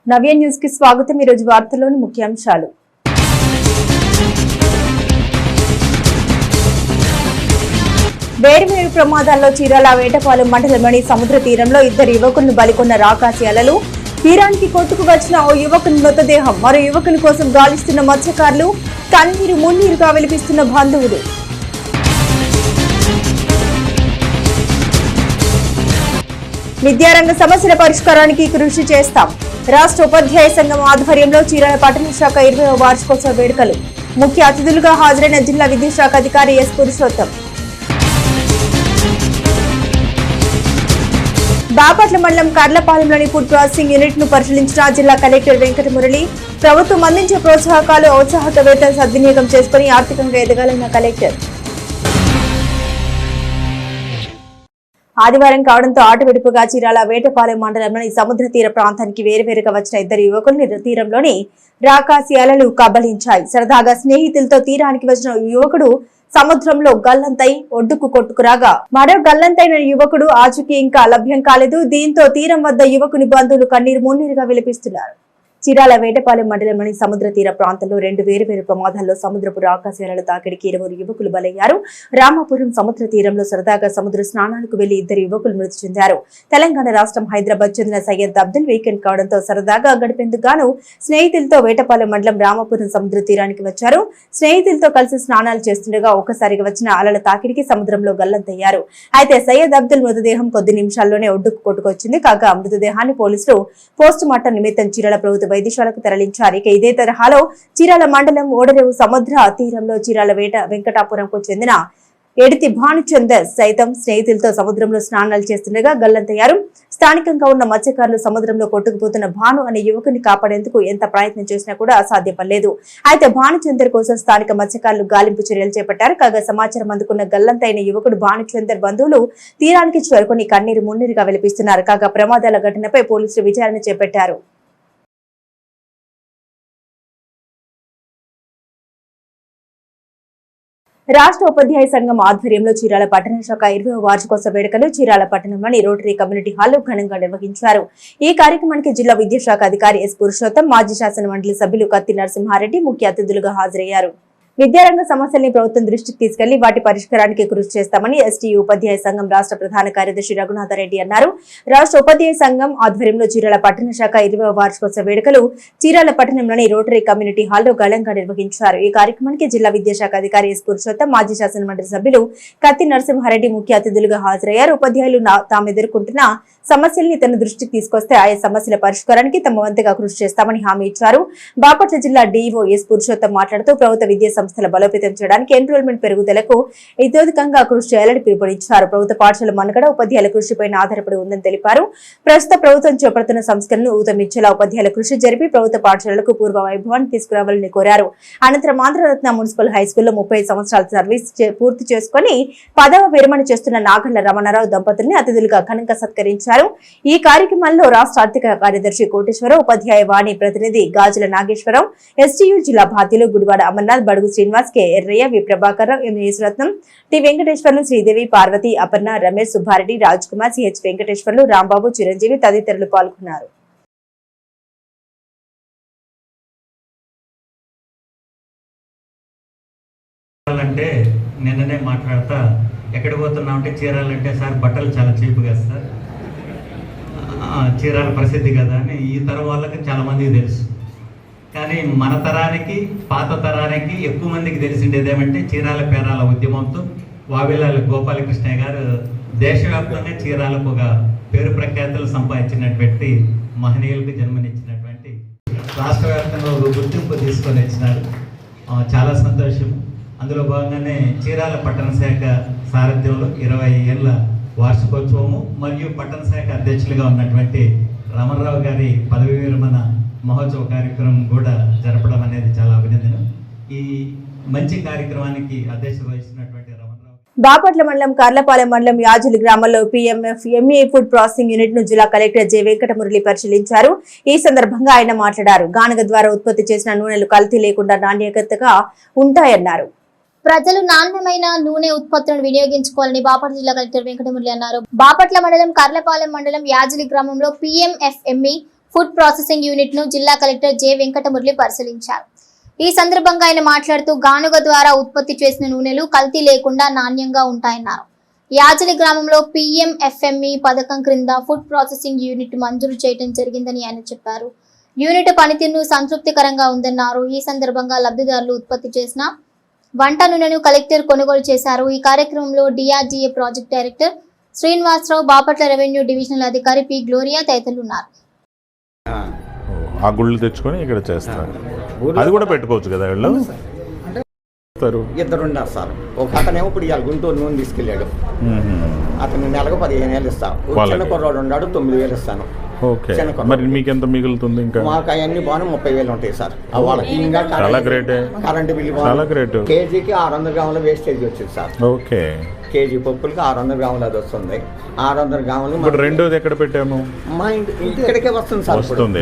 నవ్య news కి స్వాగతం। ఈ రోజు వార్తల్లోని ముఖ్యాంశాలు। వేర్వేరు ప్రమాదాల్లో చీరాల వేటపాలెం మండలంలోని సముద్ర తీరంలో ఇద్దరు యువకులను బలికొన్న రాకాసి అలలు। తీరానికి కొట్టుకు వచ్చిన ఓ యువకుని మృతదేహం, మరో యువకుని కోసం గాలిస్తున్న మత్స్యకారులు, కన్నీరు మున్నీరుగా విలిపిస్తున్న బంధువులు। విద్యారంగ సమస్యల పరిష్కారానికి కృషి చేస్తాం। రాష్ట్ర ఉపాధ్యాయ సంఘం ఆధ్వర్యంలో చీరాల పట్టణ శాఖ 20వ వార్షికోత్సవ వేడుకలు। ముఖ్య అతిథులుగా హాజరైన జిల్లా విద్యుత్ శాఖ అధికారి ఎస్ పురుషోత్తం। బాపట్ల మండలం కర్లపాలెంలోని ఫుడ్ ప్రాసెసింగ్ యూనిట్ ను పరిశీలించిన జిల్లా కలెక్టర్ వెంకట మురళి, ప్రభుత్వం అందించే ప్రోత్సాహకాలు ఔత్సాహికవేత్తల సద్వినియోగం చేసుకుని ఆర్థికంగా ఎదగాలన్న కలెక్టర్। ఆదివారం కావడంతో ఆటవిడుపుగా చీరాల వేటపాలెం మండలంలోని సముద్ర తీర ప్రాంతానికి వేరువేరుగా వచ్చిన ఇద్దరు యువకుల్ని తీరంలోని రాకాసి అలలు కబలించాయి। సరదాగా స్నేహితులతో తీరానికి వచ్చిన యువకుడు సముద్రంలో గల్లంతై ఒడ్డుకు కొట్టుకురాగా మరో గల్లంతైన యువకుడు ఆచూకీ ఇంకా లభ్యం కాలేదు। దీంతో తీరం వద్ద యువకుని బంధువులు కన్నీరు మున్నీరుగా విలపిస్తున్నారు। చీరాల వేటపాలెం మండలంలోని సముద్ర తీర ప్రాంతంలో రెండు వేరువేరు ప్రమాదాల్లో సముద్రపు రాకాసి అలల తాకిడికి 20 యువకులు బలయ్యారు। రామాపురం సముద్ర తీరంలో సరదాగా సముద్ర స్నానాలకు వెళ్లి ఇద్దరు యువకులు మృతి చెందారు। తెలంగాణ రాష్ట్రం హైదరాబాద్ చెందిన సయ్యద్ అబ్దుల్ వీకెండ్ కావడంతో సరదాగా గడిపేందుకు గాను స్నేహితులతో వేటపాలెం మండలం రామాపురం సముద్ర తీరానికి వచ్చారు। స్నేహితులతో కలిసి స్నానాలు చేస్తుండగా ఒక్కసారిగా వచ్చిన అలల తాకిడికి సముద్రంలో గల్లంతయ్యారు। అయితే సయ్యద్ అబ్దుల్ మృతదేహం కొద్ది నిమిషాల్లోనే ఒడ్డుకు కొట్టుకొచ్చింది। కాగా మృతదేహాన్ని పోలీసులు పోస్ట్ మార్టం నిమిత్తం చీరాల ప్రభుత్వ వైద్యశాలకు తరలించారు। ఇక ఇదే తరహాలో చీరాల మండలం ఓడరేవు సముద్ర తీరంలో చీరాల వెంకటాపురంకు చెందిన ఎడితి భానుచందర్ సైతం స్నేహితులతో సముద్రంలో స్నానాలు చేస్తుండగా గల్లంతయ్యారు। స్థానికంగా ఉన్న మత్స్యకారులు సముద్రంలో కొట్టుకుపోతున్న భాను అనే యువకుని కాపాడేందుకు ఎంత ప్రయత్నం చేసినా కూడా సాధ్యపడలేదు। అయితే భానుచందర్ కోసం స్థానిక మత్స్యకారులు గాలింపు చర్యలు చేపట్టారు। కాగా సమాచారం అందుకున్న గల్లంతైన యువకుడు భానుచందర్ బంధువులు తీరానికి చేరుకుని కన్నీరు మున్నీరుగా విలపిస్తున్నారు। కాగా ప్రమాదాల ఘటనపై పోలీసులు విచారణ చేపట్టారు। రాష్ట్ర ఉపాధ్యాయ సంఘం ఆధ్వర్యంలో చీరాల పట్టణ శాఖ 20వ వార్షికోత్సవ వేడుకలు చీరాల పట్టణంలోని రోటరీ కమ్యూనిటీ హాల్లో ఘనంగా నిర్వహించారు। ఈ కార్యక్రమానికి జిల్లా విద్యుత్ శాఖ అధికారి ఎస్ పురుషోత్తం, మాజీ శాసన మండలి సభ్యులు కత్తి నరసింహారెడ్డి ముఖ్య అతిథులుగా హాజరయ్యారు। విద్యారంగ సమస్యల్ని ప్రభుత్వం దృష్టికి తీసుకెళ్లి వాటి పరిష్కారానికి కృషి చేస్తామని ఎస్టీయూ ఉపాధ్యాయ సంఘం రాష్ట్ర ప్రధాన కార్యదర్శి రఘునాథరెడ్డి అన్నారు। రాష్ట్ర ఉపాధ్యాయ సంఘం ఆధ్వర్యంలో చీరాల పట్టణ శాఖ 20వ వార్షికోత్సవ వేడుకలు చీరాల పట్టణంలోని రోటరీ కమ్యూనిటీ హాల్లో ఘనంగా నిర్వహించారు। ఈ కార్యక్రమానికి జిల్లా విద్యాశాఖ అధికారి ఎస్ పురుషోత్తం, మాజీ శాసన మండలి సభ్యులు కత్తి నరసింహారెడ్డి ముఖ్య అతిథులుగా హాజరయ్యారు। ఉపాధ్యాయులు తాము ఎదుర్కొంటున్న సమస్యల్ని తన దృష్టికి తీసుకొస్తే ఆయా సమస్యల పరిష్కారానికి తమ వంతుగా కృషి చేస్తామని హామీ ఇచ్చారు। బాపట్ల జిల్లా డీఈఓ ఎస్ పురుషోత్తం మాట్లాడుతూ ప్రభుత్వ విద్యా సంస్థల బలోపేతం చేయడానికి ఎన్రోల్మెంట్ పెరుగుదలకు ఇతోధికంగా కృషి చేయాలని పిలుపునిచ్చారు। ప్రభుత్వ పాఠశాల మనుగడ ఉపాధ్యాయుల కృషిపైన ఆధారపడి ఉందని తెలిపారు। ప్రస్తుత ప్రభుత్వం చేపడుతున్న సంస్కరణను ఊతమిచ్చేలా ఉపాధ్యాయుల కృషి జరిపి ప్రభుత్వ పాఠశాలలకు పూర్వ వైభవాన్ని తీసుకురావాలని కోరారు। అనంతరం ఆంధ్రరత్న మున్సిపల్ హైస్కూల్లో 30 సంవత్సరాల సర్వీస్ పూర్తి చేసుకుని 10వ విరమణ చేస్తున్న నాగళ్ల రమణారావు దంపతుల్ని అతిథులుగా ఘనంగా సత్కరించారు। ఈ కార్యక్రమంలో రాష్ట్ర ఆర్థిక కార్యదర్శి కోటేశ్వరరావు, ఉపాధ్యాయ వాణి ప్రతినిధి గాజుల నాగేశ్వరరావు, ఎస్టీయూ జిల్లా బాధ్యులు గుడివాడ అమర్నాథ్, బడుగు శ్రీనివాస్, కె ఎర్రయ్య, వి ప్రభాకర్, ఎం యేసురత్నం, టి వెంకటేశ్వర్లు, శ్రీదేవి, పార్వతి, అపర్ణ, రమేష్, సుబ్బారెడ్డి, రాజ్ కుమార్, సిహెచ్ వెంకటేశ్వర్లు, రాంబాబు, చిరంజీవి తదితరులు పాల్గొన్నారు। అంటే నిన్ననే మాట్లాడతా ఎక్కడికి పోతున్నాం అంటే చీరాలంటే సార్ బట్టలు చాలా చీపుగా సార్, చీరాల ప్రసిద్ధి కదా అని ఈ తరం వాళ్ళకి చాలా మందికి తెలుసు। కానీ మన తరానికి పాత తరానికి ఎక్కువ మందికి తెలిసిండేది ఏమంటే చీరాల పేరాల ఉద్యమంతో వావిలాల గోపాలకృష్ణయ్య గారు దేశవ్యాప్తంగా చీరాలకు ఒక పేరు ప్రఖ్యాతులు సంపాదించినటువంటి మహనీయులకు జన్మనిచ్చినటువంటి రాష్ట్ర వ్యాప్తంగా ఒక గుర్తింపు తీసుకొని వచ్చినారు। చాలా సంతోషం। అందులో భాగంగానే చీరాల పట్టణ శాఖ సారథ్యంలో 20 ఏళ్ల వార్షికోత్సవము మరియు పట్టణ శాఖ అధ్యక్షులుగా ఉన్నటువంటి రమణరావు గారి పదవి విరమణ మహోత్సవ కార్యక్రమం కూడా జరపడం అనేది చాలా అభినందనం। ఈ మంచి కార్యక్రమానికి అధ్యక్షత వహిస్తున్నటువంటి రమణరావు బాపట్ల మండలం కర్లపాలెం మండలం యాజులి గ్రామంలో PMF ME food processing unit ను జిల్లా కలెక్టర్ జె వెంకట మురళి పరిశీలించారు। ఈ సందర్భంగా ఆయన మాట్లాడారు। గానుగ ద్వారా ఉత్పత్తి చేసిన నూనెలు కల్తీ లేకుండా నాణ్యతగా ఉంటాయన్నారు। ప్రజలు నాణ్యమైన నూనె ఉత్పత్తులను వినియోగించుకోవాలని బాపట్ల జిల్లా కలెక్టర్ వెంకట మురళి అన్నారు। బాపట్ల మండలం కర్లపాలెం మండలం యాజలి గ్రామంలో పీఎంఎఫ్ఎంఈ ఫుడ్ ప్రాసెసింగ్ యూనిట్ ను జిల్లా కలెక్టర్ జె వెంకటమురళి పరిశీలించారు. ఈ సందర్భంగా ఆయన మాట్లాడుతూ గానుగ ద్వారా ఉత్పత్తి చేసిన నూనెలు కల్తీ లేకుండా నాణ్యంగా ఉంటాయన్నారు. యాజలి గ్రామంలో PMFME పథకం క్రింద ఫుడ్ ప్రాసెసింగ్ యూనిట్ మంజూరు చేయడం జరిగిందని ఆయన చెప్పారు. యూనిట్ పనితీరు సంతృప్తికరంగా ఉందన్నారు. ఈ సందర్భంగా లబ్ధిదారులు ఉత్పత్తి చేసిన వంట నూనెను కలెక్టర్ కొనుగోలు చేశారు. ఈ కార్యక్రమంలో DRDA project director Srinivasarao, Bapatla revenue divisional అధికారి P. గ్లోరియా తదితరులు ఉన్నారు. ఆ గుళ్ళు తెచ్చుకొని ఇక్కడ చేస్తారు. అది కూడా పెట్టుకోవచ్చు కదా వీళ్ళు. ఇద్దరు ఉన్నారు సార్. ఒక అతనేమో ఇప్పుడు ఇవాళ గుంటూరు నూనె తీసుకెళ్ళాడు. అతను నెలకు 15,000 ఇస్తాను. చిన్న కుర్రాడు ఉన్నాడు, 9,000 ఇస్తాను. ఓకే, మరి మీకు ఎంత మిగులుతుంది? ఇంకా మాకు అవన్నీ బాగా 30,000 ఉంటాయి సార్. వాళ్ళకి ఇంకా కరెంటు బిల్లు చాలా గ్రేట్. కేజీకి 600 గ్రాముల వేస్టేజ్ వచ్చింది సార్. ఓకే, కేజీ పప్పులకి 600 గ్రాములు అది వస్తుంది. 600 గ్రాములు. ఇప్పుడు రెండోది ఎక్కడ పెట్టాము? మా ఇంటి ఇక్కడికే వస్తుంది సార్. వస్తుంది.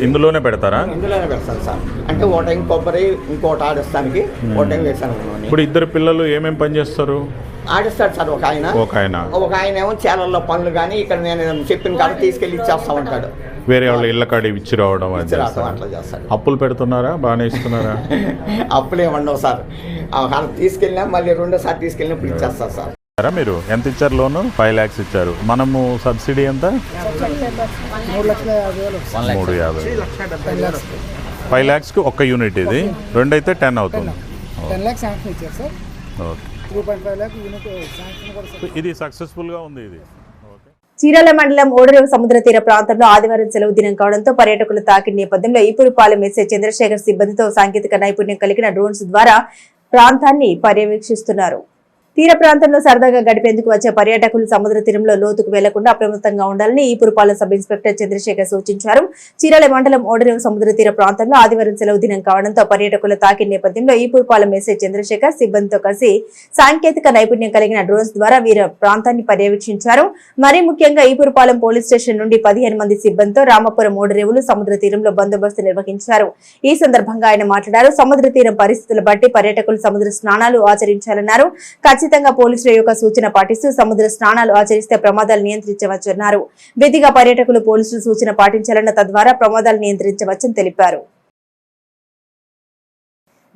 ఇందులోనే పెడతారా? ఇందులోనే పెడతాను సార్. అంటే ఓ టైం కొబ్బరి, ఇంకోటి ఆడిస్తానికి ఓ టైం వేసాను. ఇప్పుడు ఇద్దరు పిల్లలు ఏమేమి పని చేస్తారు? ఆడిస్తాడు సార్ ఒక ఆయన ఏమో చేలల్లో పనులు కానీ ఇక్కడ నేను చెప్పిన కాడ తీసుకెళ్ళి ఇచ్చేస్తా ఉంటాడు. వేరే వాళ్ళ ఇళ్ళ కాడ ఇచ్చి రావడం అట్లా చేస్తాడు. అప్పులు పెడుతున్నారా? బాగానే ఇస్తున్నారా? అప్పులు ఏమండవు సార్. తీసుకెళ్ళినా మళ్ళీ రెండోసారి తీసుకెళ్ళినప్పుడు ఇచ్చేస్తారు సార్. మీరు ఎంత ఇచ్చారు లోను? 5 lakhs ఇచ్చారు. మనము సబ్సిడీ ఎంత? 3,50,000. 5 lakhsకి ఒక్క యూనిట్. ఇది రెండు అయితే 10 అవుతుంది. ఇది సక్సెస్ఫుల్ గా ఉంది. ఇది చీరాల మండలం ఓడరేవు సముద్ర తీర ప్రాంతంలో ఆదివారం సెలవు దినం కావడంతో పర్యాటకుల తాకిడి నేపథ్యంలో ఈపురపాలెం ఎస్ఐ చంద్రశేఖర్ సిబ్బందితో సాంకేతిక నైపుణ్యం కలిగిన డ్రోన్స్ ద్వారా ప్రాంతాన్ని పర్యవేక్షిస్తున్నారు. తీర ప్రాంతంలో సరదాగా గడిపేందుకు వచ్చే పర్యాటకులు సముద్ర తీరంలో లోతుకు వెళ్లకుండా అప్రమత్తంగా ఉండాలని ఈపురపాలెం సబ్ ఇన్స్పెక్టర్ చంద్రశేఖర్ సూచించారు. చీరాల మండలం ఓడరేవు సముద్ర తీర ప్రాంతంలో ఆదివారం సెలవు దినం కావడంతో పర్యాటకుల తాకిడి నేపథ్యంలో ఈపురపాలెం ఎస్ఐ చంద్రశేఖర్ సిబ్బందితో కలిసి సాంకేతిక నైపుణ్యం కలిగిన డ్రోన్స్ ద్వారా వీర ప్రాంతాన్ని పర్యవేక్షించారు. మరీ ముఖ్యంగా ఈపురపాలెం పోలీస్ స్టేషన్ నుండి 15 మంది సిబ్బందితో రామపురం ఓడరేవులు సముద్ర తీరంలో బందోబస్తు నిర్వహించారు. ఈ సందర్భంగా ఆయన మాట్లాడారు. సముద్ర తీరం పరిస్థితులు బట్టి పర్యాటకులు సముద్ర స్నానాలు ఆచరించాలన్నారు. ఖచ్చితంగా పోలీసుల యొక్క సూచన పాటిస్తూ సముద్ర స్నానాలు ఆచరిస్తే ప్రమాదాలు నియంత్రించవచ్చన్నారు. విధిగా పర్యాటకులు పోలీసుల సూచన పాటించాలన్న తద్వారా ప్రమాదాలు నియంత్రించవచ్చని తెలిపారు.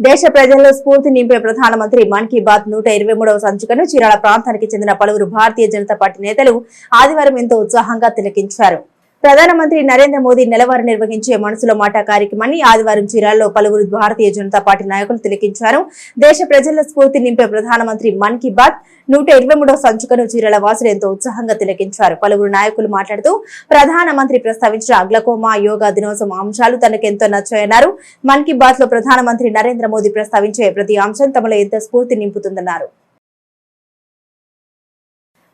దేశ ప్రజల్లో స్ఫూర్తి నింపే ప్రధానమంత్రి మన్ కీ బాత్ 123వ సంచికను చీరాల ప్రాంతానికి చెందిన పలువురు భారతీయ జనతా పార్టీ నేతలు ఆదివారం ఎంతో ఉత్సాహంగా తిలకించారు. ప్రధానమంత్రి నరేంద్ర మోదీ నెలవారీ నిర్వహించే మనసులో మాట కార్యక్రమాన్ని ఆదివారం చీరాలలో పలువురు భారతీయ జనతా పార్టీ నాయకులు తిలకించారు. దేశ ప్రజల స్ఫూర్తి నింపే ప్రధానమంత్రి మన్ కీ బాత్ 123వ సంచికను చీరాల వాసులు ఎంతో ఉత్సాహంగా తిలకించారు. పలువురు నాయకులు మాట్లాడుతూ ప్రధానమంత్రి ప్రస్తావించిన గ్లకోమా యోగా దినోత్సవం అంశాలు తనకెంతో నచ్చాయన్నారు. మన్ కీ బాత్ లో ప్రధానమంత్రి నరేంద్ర మోదీ ప్రస్తావించే ప్రతి అంశం తమలో ఎంతో స్ఫూర్తి నింపుతుందన్నారు.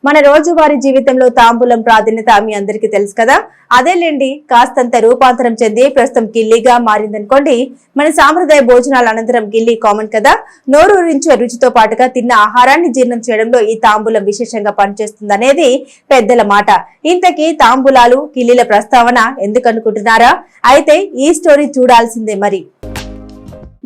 మన రోజువారీ జీవితంలో తాంబూలం ప్రాధాన్యత మీ అందరికీ తెలుసు కదా. అదేలేండి, కాస్తంత రూపాంతరం చెంది ప్రస్తుతం గిల్లీగా మారిందనుకోండి. మన సాంప్రదాయ భోజనాల అనంతరం గిల్లీ కామన్ కదా. నోరూరించే రుచితో పాటుగా తిన్న ఆహారాన్ని జీర్ణం చేయడంలో ఈ తాంబూలం విశేషంగా పనిచేస్తుందనేది పెద్దల మాట. ఇంతకీ తాంబూలాలు, గిల్లీల ప్రస్తావన ఎందుకు అనుకుంటున్నారా? అయితే ఈ స్టోరీ చూడాల్సిందే. మరి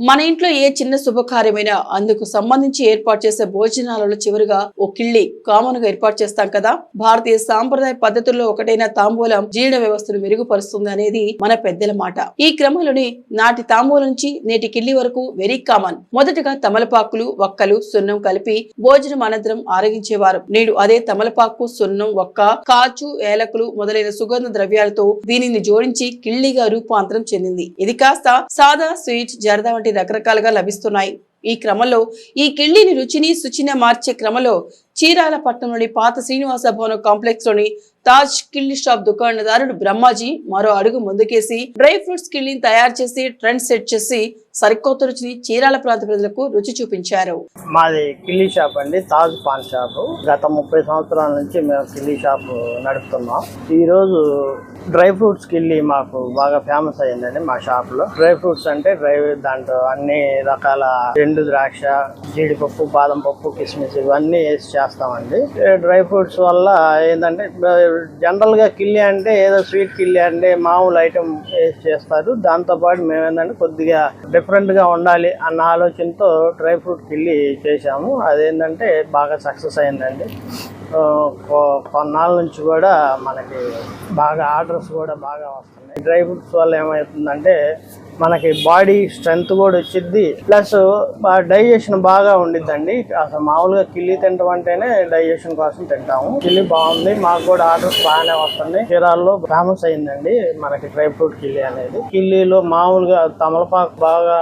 మన ఇంట్లో ఏ చిన్న శుభకార్యమైనా అందుకు సంబంధించి ఏర్పాటు చేసే భోజనాలలో చివరిగా ఓ కిళ్ళి కామన్ గా ఏర్పాటు చేస్తాం కదా. భారతీయ సాంప్రదాయ పద్ధతుల్లో ఒకటైన తాంబూలం జీర్ణ వ్యవస్థను మెరుగుపరుస్తుంది అనేది మన పెద్దల మాట. ఈ క్రమంలోని నాటి తాంబూలం నుంచి నేటి కిళ్ళి వరకు వెరీ కామన్. మొదటగా తమలపాకులు, వక్కలు, సున్నం కలిపి భోజనం అనంతరం ఆరగించేవారు. నేడు అదే తమలపాకు, సున్నం, వక్క, కాచు, ఏలకులు మొదలైన సుగంధ ద్రవ్యాలతో దీనిని జోడించి కిళ్ళిగా రూపాంతరం చెందింది. ఇది కాస్త సాదా, స్వీట్, జర్దా వంటి రకరకాలుగా లభిస్తున్నాయి. ఈ క్రమంలో ఈ కిళ్ళిని రుచిని, శుచిని మార్చే క్రమంలో చీరాల పట్టణంలోని పాత శ్రీనివాస భవనం కాంప్లెక్స్ లోని తాజ్ కిళ్ళి షాప్ దుకాణదారుడు బ్రహ్మాజీ మరో అడుగు ముందుకేసి డ్రై ఫ్రూట్స్ కిళ్ళిని తయారు చేసి ట్రెండ్ సెట్ చేసి సరికొత్త రుచిని చీరాల ప్రాంత ప్రజలకు రుచి చూపించారు. మాది కిళ్ళి షాప్ అండి, తాజ్ పాన్ షాప్. గత 30 సంవత్సరాల నుంచి మేము కిళ్ళి షాప్ నడుపుతున్నాం. ఈ రోజు డ్రై ఫ్రూట్స్ కిళ్ళి మాకు బాగా ఫేమస్ అయ్యిందండి. మా షాప్ లో డ్రై ఫ్రూట్స్ అంటే దాంట్లో అన్ని రకాల ఎండు ద్రాక్ష, జీడిపప్పు, బాదం పప్పు, కిస్మిస్ ఇవన్నీ వేసి చేస్తామండి. డ్రై ఫ్రూట్స్ వల్ల ఏంటంటే జనరల్ గా కిళ్ళి అంటే ఏదో స్వీట్ కిళ్ళి అంటే మామూలు ఐటమ్ వేసి చేస్తారు. దాంతో పాటు మేము ఏంటంటే కొద్దిగా డిఫరెంట్ గా ఉండాలి అన్న ఆలోచనతో డ్రై ఫ్రూట్ కిళ్ళి చేశాము. అదేంటంటే బాగా సక్సెస్ అయిందండి. కొన్నాళ్ళ నుంచి కూడా మనకి బాగా ఆర్డర్స్ కూడా బాగా వస్తున్నాయి. అండి. డ్రై ఫ్రూట్స్ వల్ల ఏమవుతుందంటే మనకి బాడీ స్ట్రెంగ్త్ కూడా వచ్చింది, ప్లస్ డైజెషన్ బాగా ఉండిద్దండి. అసలు మామూలుగా కిల్లి తింటాం అంటేనే డైజెషన్ కోసం తింటాము. కిల్లి బాగుంది, మాకు కూడా ఆర్డర్స్ బాగానే వస్తుంది. చీరాల్లో ఫేమస్ అయిందండి మనకి డ్రై ఫ్రూట్ కిల్లి అనేది. కిల్లీలో మామూలుగా తమలపాకు బాగా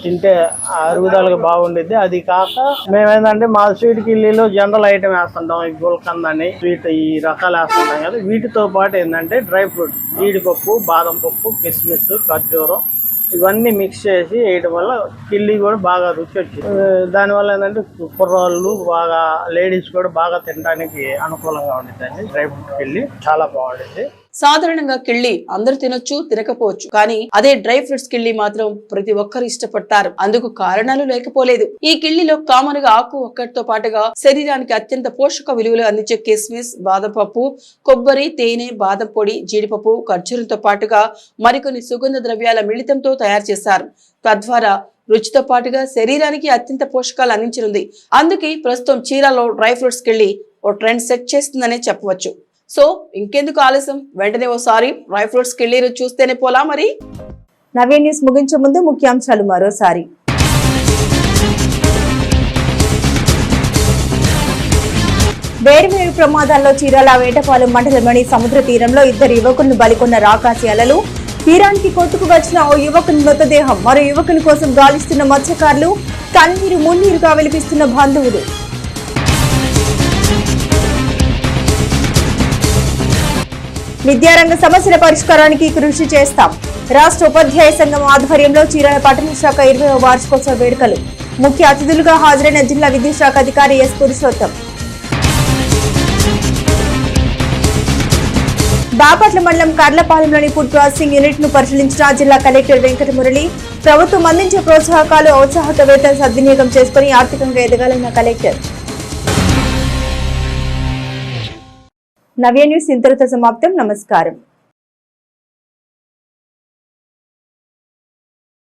తింటే అరుగుదలగా బాగుండిద్ది. అది కాక మేమేంటంటే మా స్వీట్ కిల్లీలో జనరల్ ఐటమ్ వేస్తుంటాం, ఈ గుల్కంద్ అని స్వీట్ ఈ రకాలు వేస్తుంటాం కదా. వీటితో పాటు ఏంటంటే డ్రై ఫ్రూట్, జీడిపప్పు, బాదం పప్పు, కిస్మిస్, ఖర్జూరం ఇవన్నీ మిక్స్ చేసి వేయడం వల్ల కిల్లి కూడా బాగా రుచి వచ్చింది. దానివల్ల ఏంటంటే కుర్రాళ్ళు బాగా లేడీస్ కూడా బాగా తినడానికి అనుకూలంగా ఉండిద్దండి. డ్రై ఫ్రూట్ కిల్లి చాలా బాగుంటుంది. సాధారణంగా కిళ్ళి అందరూ తినొచ్చు, తినకపోవచ్చు, కానీ అదే డ్రై ఫ్రూట్స్ కిళ్ళి మాత్రం ప్రతి ఒక్కరు ఇష్టపడతారు. అందుకు కారణాలు లేకపోలేదు. ఈ కిళ్ళిలో కామన్ గా ఆకు ఒక్కటితో పాటుగా శరీరానికి అత్యంత పోషక విలువలు అందించే కిస్మిస్, బాదం పప్పు, కొబ్బరి, తేనె, బాదం పొడి, జీడిపప్పు, ఖర్జూరంతో పాటుగా మరికొన్ని సుగంధ ద్రవ్యాల మిళితంతో తయారు చేశారు. తద్వారా రుచితో పాటుగా శరీరానికి అత్యంత పోషకాలు అందించనుంది. అందుకే ప్రస్తుతం చీరాలో డ్రై ఫ్రూట్స్ కిళ్ళి ఓ ట్రెండ్ సెట్ చేస్తుందనే చెప్పవచ్చు. సో ఇంకెందుకు ఆలస్యం, వెంటనే ఓసారి డ్రై ఫ్రూట్స్ కిళ్ళి రుచి చూస్తేనే పోలా మరి. నవ్య న్యూస్ ముగించే ముందు ముఖ్యాంశాలు మరోసారి. వేర్వేరు ప్రమాదాల్లో చీరాల వేటపాలెం మండలంలోని సముద్ర తీరంలో 2 యువకులను బలికొన్న రాకాసి అలలు. తీరానికి కొట్టుకు వచ్చిన ఓ యువకుని మృతదేహం, మరో యువకుని కోసం గాలిస్తున్న మత్స్యకారులు, కన్నీరు మున్నీరుగా విలిపిస్తున్న బంధువులు. విద్యారంగ సమస్యల పరిష్కారానికి కృషి చేస్తాం. రాష్ట్ర ఉపాధ్యాయ సంఘం ఆధ్వర్యంలో చీరాల పట్టణ శాఖ 20వ వార్షికోత్సవ వేడుకలు. ముఖ్య అతిథులుగా హాజరైన జిల్లా విద్యుత్ శాఖ అధికారి ఎస్ పురుషోత్తం. బాపట్ల మండలం కర్లపాలెంలోని ఫుడ్ ప్రాసెసింగ్ యూనిట్ ను పరిశీలించిన జిల్లా కలెక్టర్ వెంకటమురళి. ప్రభుత్వం అందించే ప్రోత్సాహకాలు, ఔత్సాహిక వేతన సద్వినియోగం చేసుకుని ఆర్థికంగా ఎదగాలన్న కలెక్టర్. నవ్య న్యూస్ ఇంతటితో సమాప్తం. నమస్కారం.